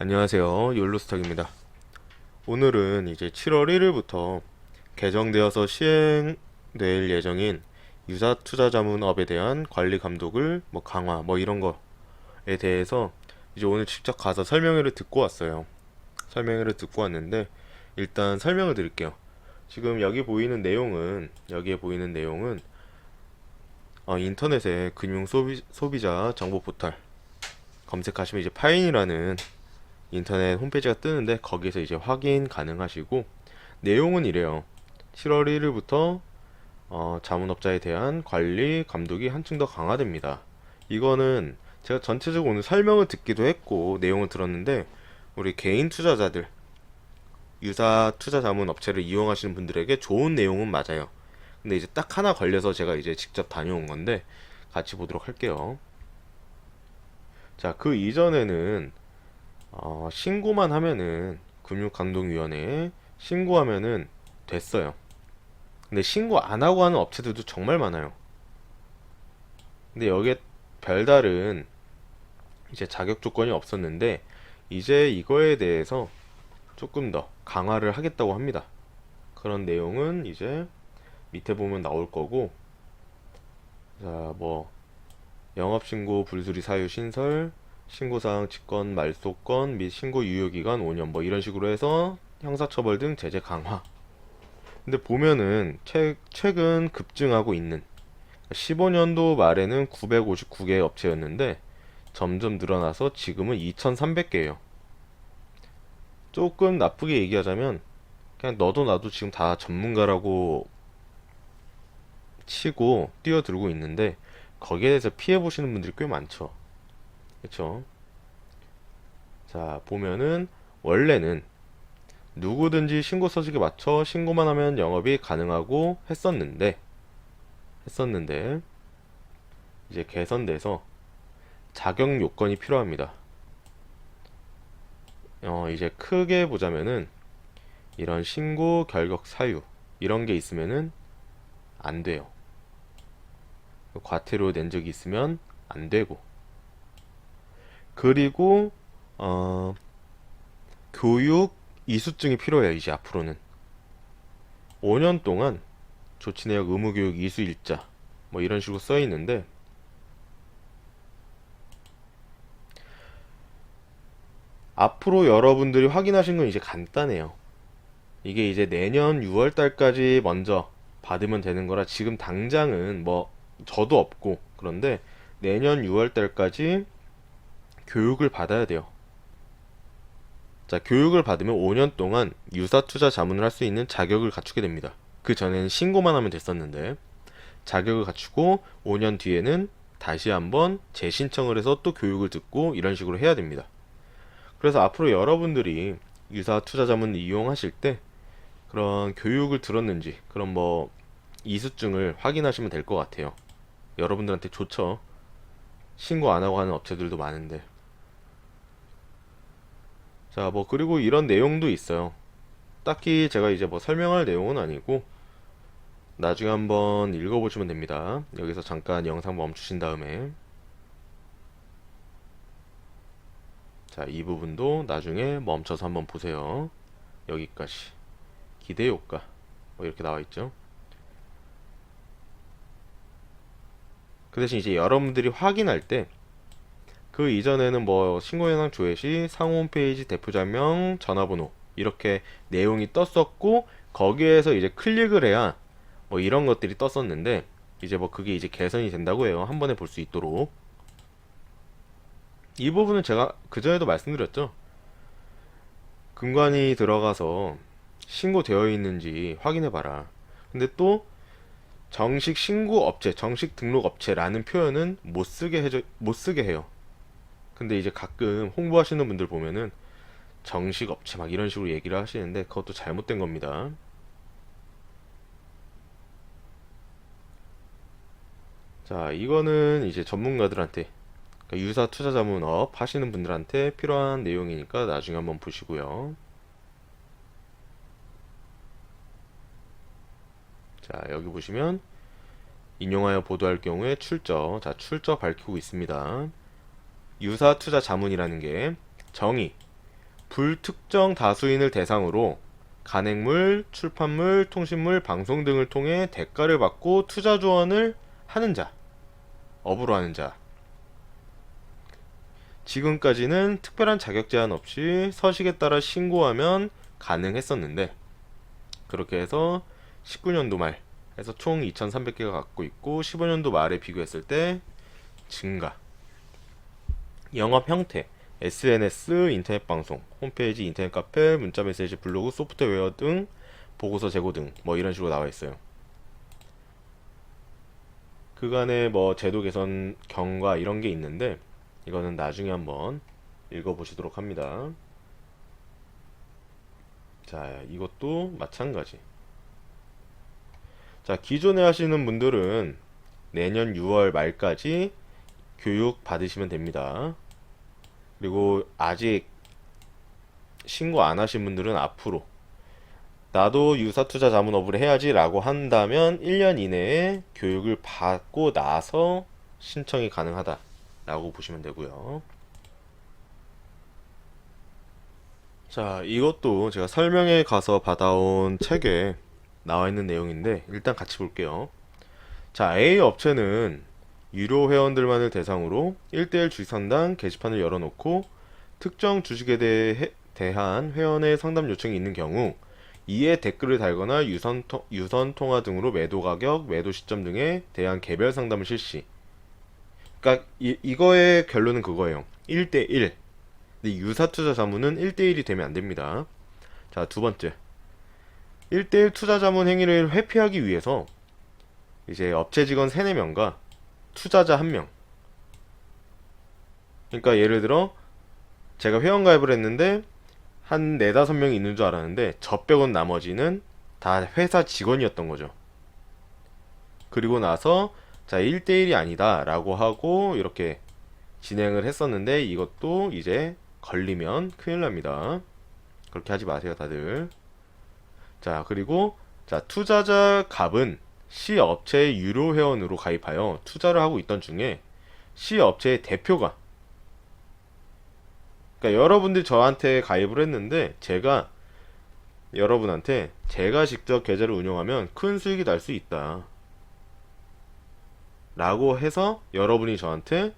안녕하세요. 욜로스탁입니다. 오늘은 이제 7월 1일부터 개정되어서 시행될 예정인 유사투자자문업에 대한 관리 감독을 강화 이런 거에 대해서 이제 오늘 직접 가서 설명회를 듣고 왔어요. 설명회를 듣고 왔는데 일단 설명을 드릴게요. 지금 여기에 보이는 내용은 인터넷에 금융 소비자 정보 포털 검색하시면 이제 파인이라는 인터넷 홈페이지가 뜨는데 거기서 이제 확인 가능하시고 내용은 이래요. 7월 1일부터 자문업자에 대한 관리 감독이 한층 더 강화됩니다. 이거는 제가 전체적으로 오늘 설명을 듣기도 했고 내용을 들었는데 우리 개인 투자자들 유사 투자 자문 업체를 이용하시는 분들에게 좋은 내용은 맞아요. 근데 이제 딱 하나 걸려서 제가 이제 직접 다녀온 건데 같이 보도록 할게요. 자, 그 이전에는 신고만 하면은 금융감독위원회에 신고하면은 됐어요. 근데 신고 안 하고 하는 업체들도 정말 많아요. 근데 여기에 별다른 이제 자격 조건이 없었는데 이제 이거에 대해서 조금 더 강화를 하겠다고 합니다. 그런 내용은 이제 밑에 보면 나올 거고, 자, 영업신고 불수리 사유 신설, 신고사항 직권 말소권 및 신고 유효기간 5년 이런 식으로 해서 형사처벌 등 제재 강화. 근데 보면은 최근 급증하고 있는 15년도 말에는 959개 업체였는데 점점 늘어나서 지금은 2300개예요. 조금 나쁘게 얘기하자면 그냥 너도 나도 지금 다 전문가라고 치고 뛰어들고 있는데 거기에 대해서 피해 보시는 분들이 꽤 많죠. 그렇죠? 자, 보면은 원래는 누구든지 신고 서식에 맞춰 신고만 하면 영업이 가능하고 했었는데 이제 개선돼서 자격 요건이 필요합니다. 이제 크게 보자면은 이런 신고 결격 사유 이런 게 있으면은 안 돼요. 과태료 낸 적이 있으면 안 되고, 그리고 어, 교육 이수증이 필요해요. 이제 앞으로는 5년 동안 조치 내역 의무 교육 이수 일자 이런 식으로 써 있는데 앞으로 여러분들이 확인하신 건 이제 간단해요. 이게 이제 내년 6월 달까지 먼저 받으면 되는 거라 지금 당장은 저도 없고, 그런데 내년 6월 달까지 교육을 받아야 돼요. 자, 교육을 받으면 5년 동안 유사투자 자문을 할 수 있는 자격을 갖추게 됩니다. 그 전에는 신고만 하면 됐었는데 자격을 갖추고 5년 뒤에는 다시 한번 재신청을 해서 또 교육을 듣고 이런 식으로 해야 됩니다. 그래서 앞으로 여러분들이 유사투자 자문을 이용하실 때 그런 교육을 들었는지 그런 이수증을 확인하시면 될 것 같아요. 여러분들한테 좋죠. 신고 안 하고 하는 업체들도 많은데. 자, 그리고 이런 내용도 있어요. 딱히 제가 이제 설명할 내용은 아니고 나중에 한번 읽어보시면 됩니다. 여기서 잠깐 영상 멈추신 다음에, 자, 이 부분도 나중에 멈춰서 한번 보세요. 여기까지 기대효과 이렇게 나와 있죠. 그 대신 이제 여러분들이 확인할 때 그 이전에는 신고 현황 조회 시 상호 홈페이지 대표자명 전화번호 이렇게 내용이 떴었고 거기에서 이제 클릭을 해야 이런 것들이 떴었는데 이제 그게 이제 개선이 된다고 해요. 한 번에 볼 수 있도록. 이 부분은 제가 그전에도 말씀드렸죠. 금관이 들어가서 신고되어 있는지 확인해 봐라. 근데 또 정식 신고 업체, 정식 등록 업체라는 표현은 못 쓰게 해요. 근데 이제 가끔 홍보하시는 분들 보면은 정식 업체 이런 식으로 얘기를 하시는데 그것도 잘못된 겁니다. 자, 이거는 이제 전문가들한테, 그러니까 유사 투자 자문업 하시는 분들한테 필요한 내용이니까 나중에 한번 보시고요. 자, 여기 보시면 인용하여 보도할 경우에 출처, 출처 밝히고 있습니다. 유사 투자 자문이라는 게 정의, 불특정 다수인을 대상으로 간행물, 출판물, 통신물, 방송 등을 통해 대가를 받고 투자 조언을 하는 자, 업으로 하는 자. 지금까지는 특별한 자격 제한 없이 서식에 따라 신고하면 가능했었는데, 그렇게 해서 19년도 말 해서 총 2,300개가 갖고 있고 15년도 말에 비교했을 때 증가. 영업 형태, SNS, 인터넷 방송, 홈페이지, 인터넷 카페, 문자 메시지, 블로그, 소프트웨어 등 보고서 제고 등 뭐 이런 식으로 나와 있어요. 그간의 뭐 제도 개선 경과 이런 게 있는데 이거는 나중에 한번 읽어보시도록 합니다. 자, 이것도 마찬가지. 자, 기존에 하시는 분들은 내년 6월 말까지 교육 받으시면 됩니다. 그리고 아직 신고 안 하신 분들은 앞으로 나도 유사투자 자문업을 해야지 라고 한다면 1년 이내에 교육을 받고 나서 신청이 가능하다 라고 보시면 되고요. 자, 이것도 제가 설명회 가서 받아온 책에 나와 있는 내용인데 일단 같이 볼게요. 자, A 업체는 유료 회원들만을 대상으로 1대1 주식상담 게시판을 열어놓고 특정 주식에 대한 회원의 상담 요청이 있는 경우 이에 댓글을 달거나 유선 통화 등으로 매도 가격, 매도 시점 등에 대한 개별 상담을 실시. 그러니까 이거의 결론은 그거예요. 1대1. 근데 유사투자 자문은 1대1이 되면 안 됩니다. 자, 두 번째. 1대1 투자 자문 행위를 회피하기 위해서 이제 업체 직원 3, 4명과 투자자 1명. 그러니까 예를 들어 제가 회원가입을 했는데 한 4, 5명이 있는 줄 알았는데 저 빼곤 나머지는 다 회사 직원이었던 거죠. 그리고 나서 자, 1대1이 아니다 라고 하고 이렇게 진행을 했었는데 이것도 이제 걸리면 큰일 납니다. 그렇게 하지 마세요, 다들. 자, 그리고 자, 투자자 갑은 C 업체의 유료 회원으로 가입하여 투자를 하고 있던 중에 C 업체의 대표가, 그러니까 여러분들이 저한테 가입을 했는데 제가 여러분한테 제가 직접 계좌를 운영하면 큰 수익이 날 수 있다 라고 해서 여러분이 저한테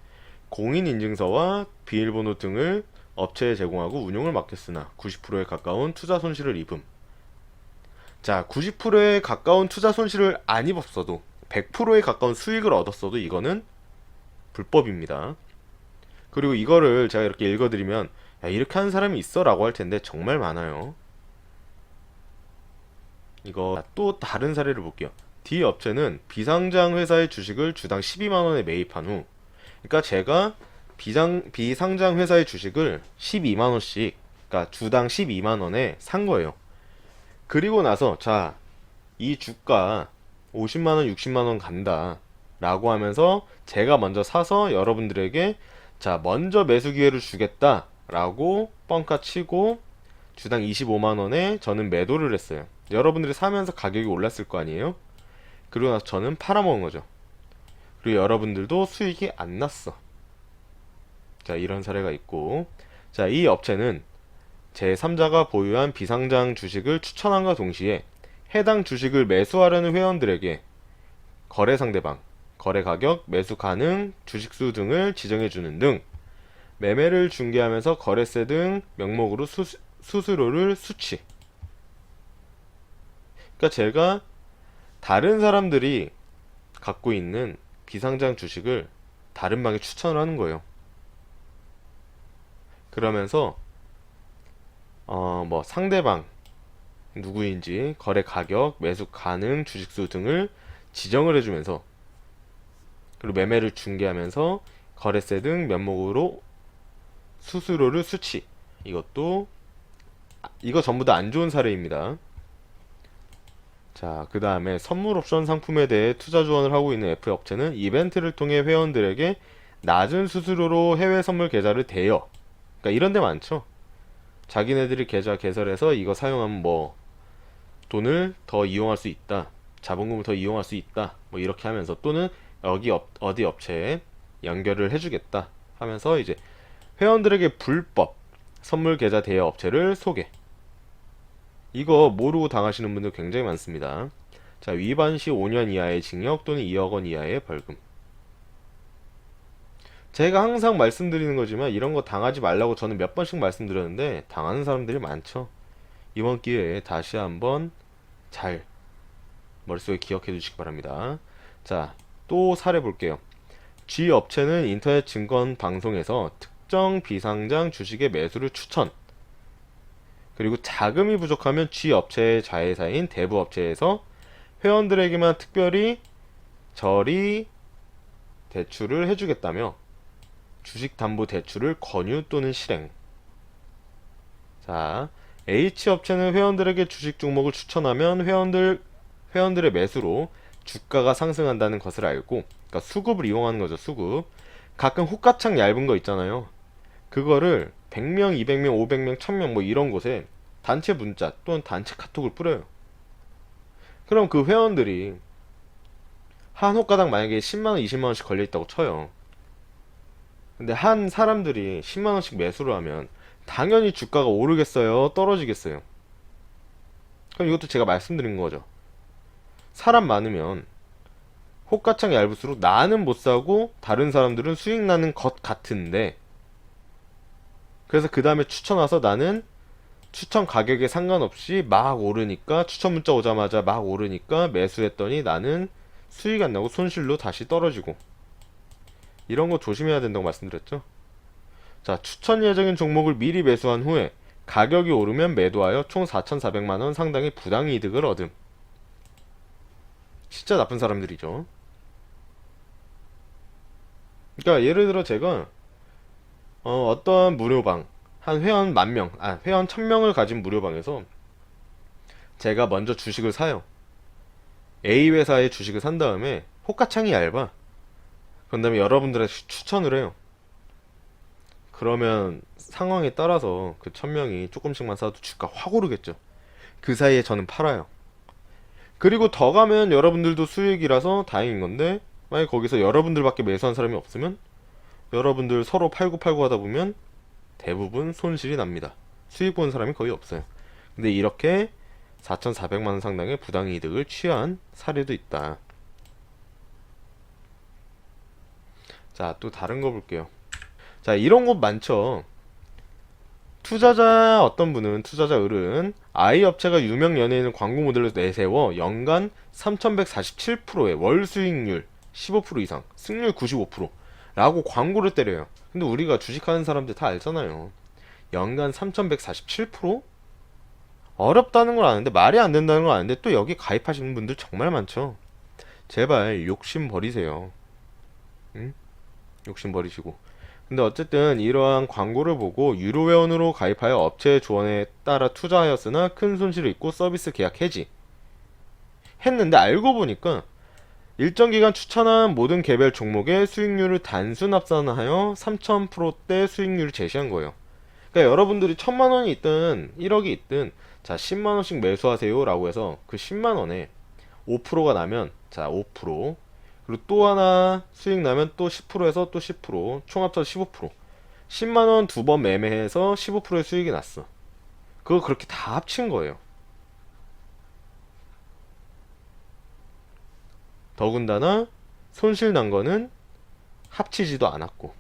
공인인증서와 비밀번호 등을 업체에 제공하고 운용을 맡겼으나 90%에 가까운 투자 손실을 입음. 자, 90%에 가까운 투자 손실을 안 입었어도 100%에 가까운 수익을 얻었어도 이거는 불법입니다. 그리고 이거를 제가 이렇게 읽어드리면 야, 이렇게 하는 사람이 있어 라고 할 텐데 정말 많아요. 이거 또 다른 사례를 볼게요. D 업체는 비상장 회사의 주식을 주당 12만원에 매입한 후, 그러니까 제가 비상장 회사의 주식을 12만원씩, 그러니까 주당 12만원에 산 거예요. 그리고 나서 자, 이 주가 50만원, 60만원 간다 라고 하면서 제가 먼저 사서 여러분들에게 자, 먼저 매수 기회를 주겠다 라고 뻥카 치고 주당 25만원에 저는 매도를 했어요. 여러분들이 사면서 가격이 올랐을 거 아니에요? 그리고 나서 저는 팔아먹은 거죠. 그리고 여러분들도 수익이 안 났어. 자, 이런 사례가 있고, 자, 이 업체는 제3자가 보유한 비상장 주식을 추천함과 동시에 해당 주식을 매수하려는 회원들에게 거래 상대방, 거래 가격, 매수 가능, 주식수 등을 지정해주는 등 매매를 중개하면서 거래세 등 명목으로 수수료를 수취. 그러니까 제가 다른 사람들이 갖고 있는 비상장 주식을 다른 방에 추천을 하는 거예요. 그러면서 뭐 상대방 누구인지, 거래 가격, 매수 가능, 주식수 등을 지정을 해주면서 그리고 매매를 중개하면서 거래세 등 면목으로 수수료를 수취. 이거 전부 다 안 좋은 사례입니다. 자, 그 다음에 선물 옵션 상품에 대해 투자 지원을 하고 있는 F 업체는 이벤트를 통해 회원들에게 낮은 수수료로 해외 선물 계좌를 대여. 그러니까 이런 데 많죠. 자기네들이 계좌 개설해서 이거 사용하면 뭐 돈을 더 이용할 수 있다, 자본금을 더 이용할 수 있다, 뭐 이렇게 하면서, 또는 여기 어디 업체에 연결을 해주겠다 하면서 이제 회원들에게 불법, 선물 계좌 대여 업체를 소개. 이거 모르고 당하시는 분들 굉장히 많습니다. 자, 위반 시 5년 이하의 징역 또는 2억 원 이하의 벌금. 제가 항상 말씀드리는 거지만 이런 거 당하지 말라고 저는 몇 번씩 말씀드렸는데 당하는 사람들이 많죠. 이번 기회에 다시 한번 잘 머릿속에 기억해 두시기 바랍니다. 자, 또 사례 볼게요. G 업체는 인터넷 증권 방송에서 특정 비상장 주식의 매수를 추천. 그리고 자금이 부족하면 G 업체의 자회사인 대부 업체에서 회원들에게만 특별히 저리 대출을 해주겠다며 주식담보대출을 권유 또는 실행. 자, H업체는 회원들에게 주식 종목을 추천하면 회원들의 매수로 주가가 상승한다는 것을 알고, 그러니까 수급을 이용하는 거죠. 수급. 가끔 호가창 얇은 거 있잖아요. 그거를 100명, 200명, 500명, 1000명 뭐 이런 곳에 단체 문자 또는 단체 카톡을 뿌려요. 그럼 그 회원들이 한 호가당 만약에 10만원, 20만원씩 걸려있다고 쳐요. 근데 한 사람들이 10만원씩 매수를 하면 당연히 주가가 오르겠어요? 떨어지겠어요? 그럼 이것도 제가 말씀드린 거죠. 사람 많으면 호가창 얇을수록 나는 못 사고 다른 사람들은 수익 나는 것 같은데, 그래서 그 다음에 추천 와서 나는 추천 가격에 상관없이 막 오르니까, 추천 문자 오자마자 막 오르니까 매수했더니 나는 수익 안 나고 손실로 다시 떨어지고, 이런 거 조심해야 된다고 말씀드렸죠. 자, 추천 예정인 종목을 미리 매수한 후에 가격이 오르면 매도하여 총 4,400만원 상당의 부당이득을 얻음. 진짜 나쁜 사람들이죠. 그러니까 예를 들어 제가 어떤 무료방, 한 회원 10,000명, 회원 1,000명을 가진 무료방에서 제가 먼저 주식을 사요. A 회사의 주식을 산 다음에 호가창이 얇아. 그런 다음에 여러분들한테 추천을 해요. 그러면 상황에 따라서 그 1,000명이 조금씩만 사도 주가 확 오르겠죠. 그 사이에 저는 팔아요. 그리고 더 가면 여러분들도 수익이라서 다행인 건데, 만약 거기서 여러분들밖에 매수한 사람이 없으면 여러분들 서로 팔고 하다 보면 대부분 손실이 납니다. 수익 본 사람이 거의 없어요. 근데 이렇게 4,400만원 상당의 부당이득을 취한 사례도 있다. 자, 또 다른 거 볼게요. 자, 이런 곳 많죠. 투자자, 어떤 분은, 투자자 을은 I 업체가 유명 연예인을 광고 모델로 내세워 연간 3,147%의 월 수익률 15% 이상, 승률 95% 라고 광고를 때려요. 근데 우리가 주식하는 사람들 다 알잖아요. 연간 3,147%? 어렵다는 걸 아는데, 말이 안 된다는 걸 아는데 또 여기 가입하시는 분들 정말 많죠. 제발 욕심 버리세요. 응? 욕심 버리시고. 근데 어쨌든 이러한 광고를 보고 유료 회원으로 가입하여 업체의 조언에 따라 투자하였으나 큰 손실을 입고 서비스 계약 해지 했는데, 알고 보니까 일정 기간 추천한 모든 개별 종목의 수익률을 단순 합산하여 3,000%대 수익률을 제시한 거예요. 그러니까 여러분들이 1,000만원이 있든 1억이 있든, 자, 10만원씩 매수하세요 라고 해서 그 10만원에 5%가 나면, 자, 5%, 그리고 또 하나 수익 나면 또 10%에서 또 10%, 총 합쳐서 15%. 10만원 두 번 매매해서 15%의 수익이 났어. 그거 그렇게 다 합친 거예요. 더군다나 손실 난 거는 합치지도 않았고.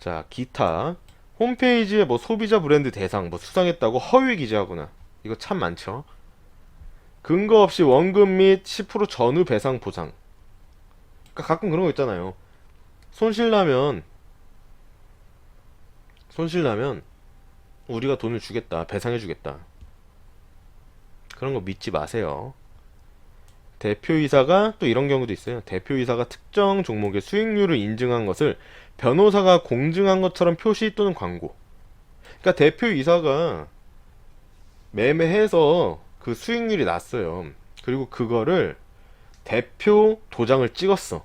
자, 기타 홈페이지에 뭐 소비자 브랜드 대상 뭐 수상했다고 허위 기재하거나, 이거 참 많죠. 근거 없이 원금 및 10% 전후 배상 보상. 그러니까 가끔 그런 거 있잖아요. 손실 나면 우리가 돈을 주겠다, 배상해 주겠다. 그런 거 믿지 마세요. 대표이사가 또 이런 경우도 있어요. 대표이사가 특정 종목의 수익률을 인증한 것을 변호사가 공증한 것처럼 표시 또는 광고. 그러니까 대표이사가 매매해서 그 수익률이 났어요. 그리고 그거를 대표 도장을 찍었어.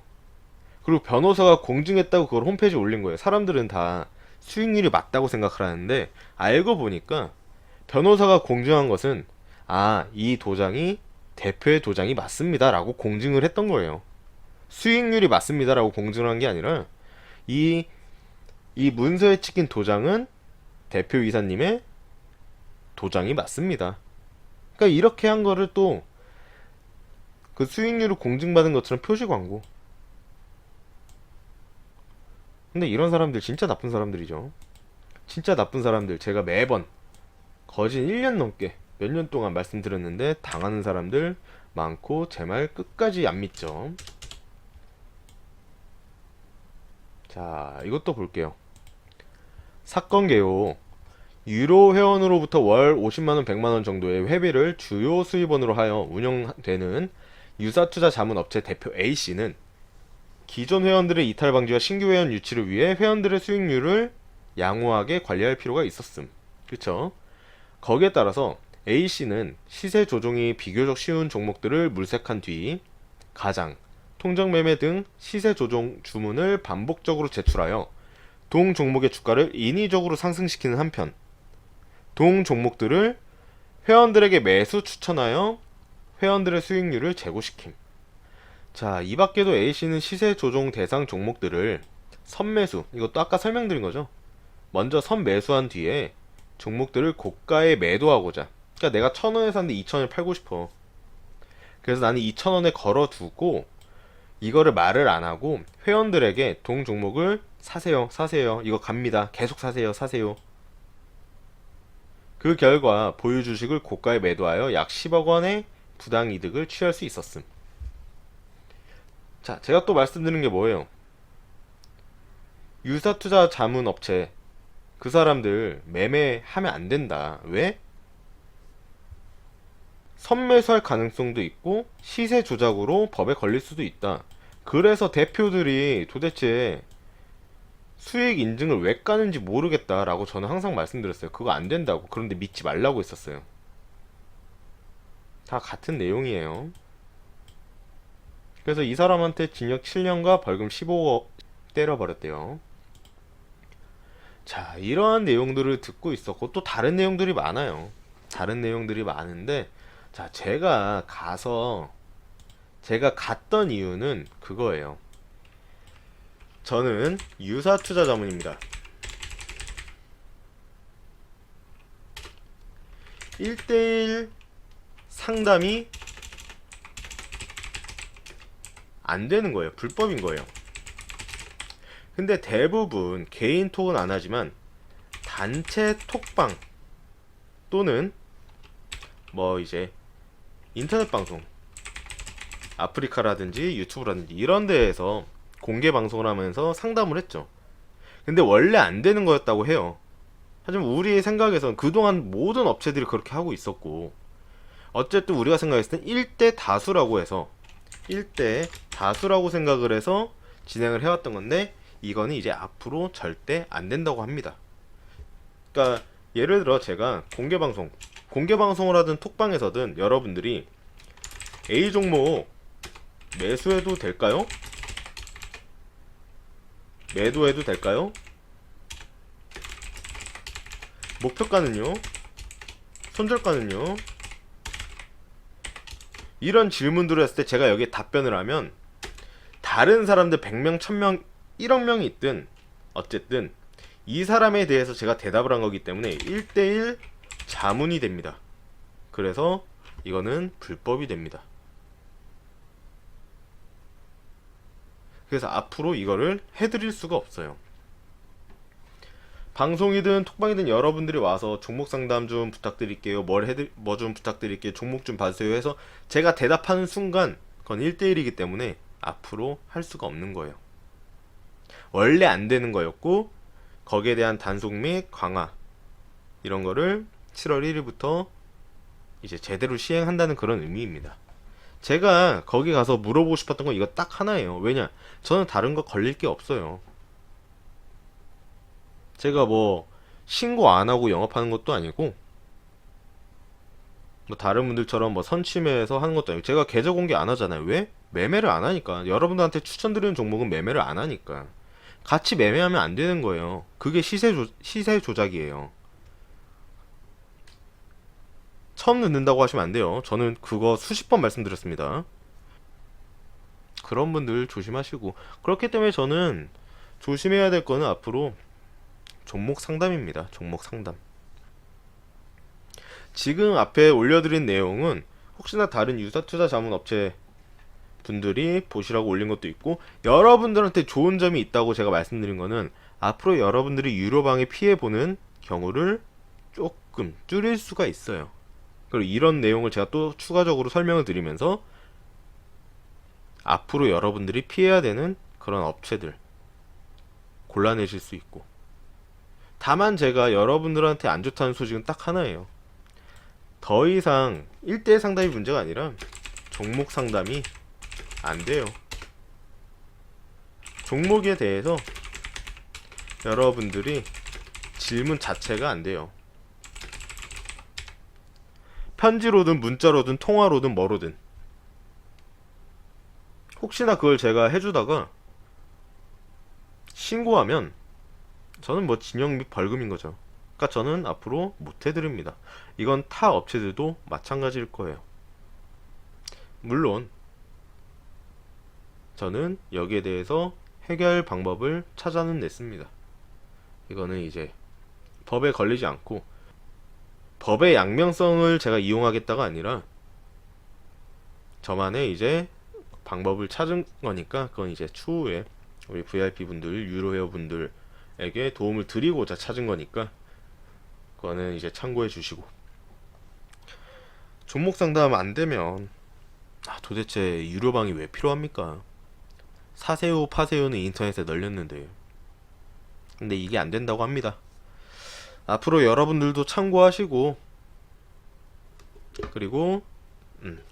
그리고 변호사가 공증했다고 그걸 홈페이지에 올린 거예요. 사람들은 다 수익률이 맞다고 생각을 하는데, 알고 보니까 변호사가 공증한 것은, 이 도장이 대표의 도장이 맞습니다 라고 공증을 했던 거예요. 수익률이 맞습니다 라고 공증을 한 게 아니라, 이 이 문서에 찍힌 도장은 대표이사님의 도장이 맞습니다. 그러니까 이렇게 한 거를 또 그 수익률을 공증받은 것처럼 표시 광고. 근데 이런 사람들 진짜 나쁜 사람들이죠. 진짜 나쁜 사람들, 제가 매번 거진 1년 넘게 몇 년 동안 말씀드렸는데 당하는 사람들 많고 제 말 끝까지 안 믿죠. 자, 이것도 볼게요. 사건 개요. 유료 회원으로부터 월 50만원, 100만원 정도의 회비를 주요 수입원으로 하여 운영되는 유사투자 자문업체 대표 A씨는 기존 회원들의 이탈 방지와 신규 회원 유치를 위해 회원들의 수익률을 양호하게 관리할 필요가 있었음. 그쵸? 거기에 따라서 A씨는 시세 조종이 비교적 쉬운 종목들을 물색한 뒤 가장, 통정매매 등 시세 조종 주문을 반복적으로 제출하여 동 종목의 주가를 인위적으로 상승시키는 한편 동 종목들을 회원들에게 매수 추천하여 회원들의 수익률을 제고시킴. 자, 이 밖에도 A씨는 시세 조종 대상 종목들을 선매수, 이것도 아까 설명드린 거죠. 먼저 선매수한 뒤에 종목들을 고가에 매도하고자, 그러니까 내가 1,000원에 샀는데 2,000원에 팔고 싶어. 그래서 나는 2,000원에 걸어두고 이거를 말을 안 하고 회원들에게 동 종목을 사세요, 사세요, 이거 갑니다, 계속 사세요, 사세요. 그 결과 보유 주식을 고가에 매도하여 약 10억 원의 부당 이득을 취할 수 있었음. 자, 제가 또 말씀드린 게 뭐예요? 유사투자 자문업체, 그 사람들 매매하면 안 된다. 왜? 선매수할 가능성도 있고 시세 조작으로 법에 걸릴 수도 있다. 그래서 대표들이 도대체 수익 인증을 왜 까는지 모르겠다라고 저는 항상 말씀드렸어요. 그거 안 된다고. 그런데 믿지 말라고 했었어요. 다 같은 내용이에요. 그래서 이 사람한테 징역 7년과 벌금 15억 때려버렸대요. 자, 이러한 내용들을 듣고 있었고 또 다른 내용들이 많아요. 다른 내용들이 많은데, 자, 제가 갔던 이유는 그거예요. 저는 유사투자 자문입니다. 1대1 상담이 안 되는 거예요. 불법인 거예요. 근데 대부분 개인 톡은 안 하지만 단체 톡방 또는 뭐 이제 인터넷 방송, 아프리카라든지 유튜브라든지 이런 데에서 공개 방송을 하면서 상담을 했죠. 근데 원래 안 되는 거였다고 해요. 하지만 우리의 생각에서는 그동안 모든 업체들이 그렇게 하고 있었고, 어쨌든 우리가 생각했을 땐 1대 다수라고 해서 1대 다수라고 생각을 해서 진행을 해왔던 건데, 이거는 이제 앞으로 절대 안 된다고 합니다. 그러니까 예를 들어 제가 공개 방송을 하든 톡방에서든 여러분들이 A 종목 매수해도 될까요? 매도해도 될까요? 목표가는요? 손절가는요? 이런 질문들을 했을 때 제가 여기에 답변을 하면 다른 사람들 100명, 1000명, 1억 명이 있든 어쨌든 이 사람에 대해서 제가 대답을 한 거기 때문에 1대1 자문이 됩니다. 그래서 이거는 불법이 됩니다. 그래서 앞으로 이거를 해드릴 수가 없어요. 방송이든 톡방이든 여러분들이 와서 종목 상담 좀 부탁드릴게요, 뭐 좀 부탁드릴게요, 종목 좀 봐주세요 해서 제가 대답하는 순간 그건 1대1이기 때문에 앞으로 할 수가 없는 거예요. 원래 안 되는 거였고 거기에 대한 단속 및 강화 이런 거를 7월 1일부터 이제 제대로 시행한다는 그런 의미입니다. 제가 거기 가서 물어보고 싶었던 건 이거 딱 하나예요. 왜냐? 저는 다른 거 걸릴 게 없어요. 제가 뭐 신고 안 하고 영업하는 것도 아니고 뭐 다른 분들처럼 뭐 선침해서 하는 것도 아니고 제가 계좌 공개 안 하잖아요. 왜? 매매를 안 하니까. 여러분들한테 추천드리는 종목은 매매를 안 하니까. 같이 매매하면 안 되는 거예요. 그게 시세 조작이에요. 처음 듣는다고 하시면 안 돼요. 저는 그거 수십 번 말씀드렸습니다. 그런 분들 조심하시고, 그렇기 때문에 저는 조심해야 될 거는 앞으로 종목 상담입니다. 종목 상담. 지금 앞에 올려드린 내용은 혹시나 다른 유사투자 자문업체 분들이 보시라고 올린 것도 있고, 여러분들한테 좋은 점이 있다고 제가 말씀드린 거는 앞으로 여러분들이 유료방에 피해보는 경우를 조금 줄일 수가 있어요. 그리고 이런 내용을 제가 또 추가적으로 설명을 드리면서 앞으로 여러분들이 피해야 되는 그런 업체들 골라내실 수 있고, 다만 제가 여러분들한테 안 좋다는 소식은 딱 하나예요. 더 이상 1대1 상담이 문제가 아니라 종목 상담이 안 돼요. 종목에 대해서 여러분들이 질문 자체가 안 돼요. 편지로든 문자로든 통화로든 뭐로든. 혹시나 그걸 제가 해주다가 신고하면 저는 뭐 징역 및 벌금인 거죠. 그러니까 저는 앞으로 못 해드립니다. 이건 타 업체들도 마찬가지일 거예요. 물론 저는 여기에 대해서 해결 방법을 찾아는 냈습니다. 이거는 이제 법에 걸리지 않고, 법의 양면성을 제가 이용하겠다가 아니라 저만의 이제 방법을 찾은 거니까, 그건 이제 추후에 우리 VIP 분들, 유료 회원 분들에게 도움을 드리고자 찾은 거니까 그거는 이제 참고해 주시고, 종목 상담 안 되면 도대체 유료방이 왜 필요합니까? 사세요 파세요는 인터넷에 널렸는데. 근데 이게 안 된다고 합니다. 앞으로 여러분들도 참고하시고, 그리고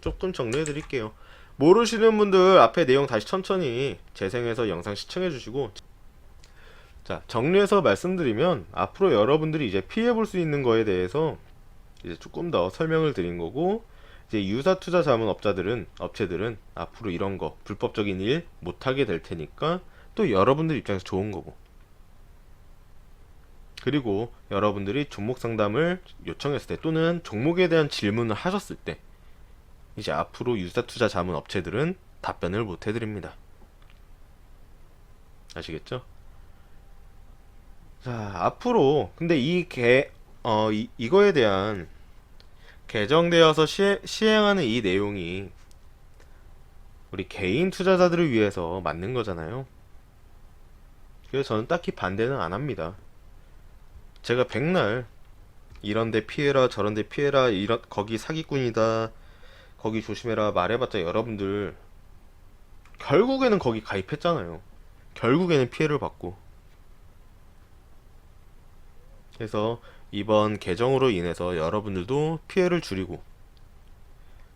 조금 정리해 드릴게요. 모르시는 분들 앞에 내용 다시 천천히 재생해서 영상 시청해 주시고, 자, 정리해서 말씀드리면 앞으로 여러분들이 이제 피해 볼 수 있는 거에 대해서 이제 조금 더 설명을 드린 거고, 이제 유사투자 자문업체들은 앞으로 이런 거 불법적인 일 못하게 될 테니까 또 여러분들 입장에서 좋은 거고, 그리고 여러분들이 종목 상담을 요청했을 때 또는 종목에 대한 질문을 하셨을 때 이제 앞으로 유사투자 자문업체들은 답변을 못 해드립니다. 아시겠죠? 자, 앞으로 근데 이거에 대한 개정되어서 시행하는 이 내용이 우리 개인 투자자들을 위해서 맞는 거잖아요. 그래서 저는 딱히 반대는 안 합니다. 제가 백날 이런데 피해라 저런데 피해라, 거기 사기꾼이다, 거기 조심해라 말해봤자 여러분들 결국에는 거기 가입했잖아요. 결국에는 피해를 받고. 그래서 이번 개정으로 인해서 여러분들도 피해를 줄이고,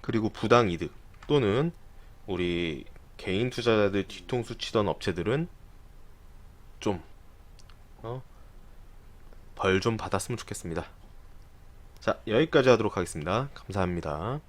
그리고 부당이득 또는 우리 개인 투자자들 뒤통수 치던 업체들은 좀 벌 좀 받았으면 좋겠습니다. 자, 여기까지 하도록 하겠습니다. 감사합니다.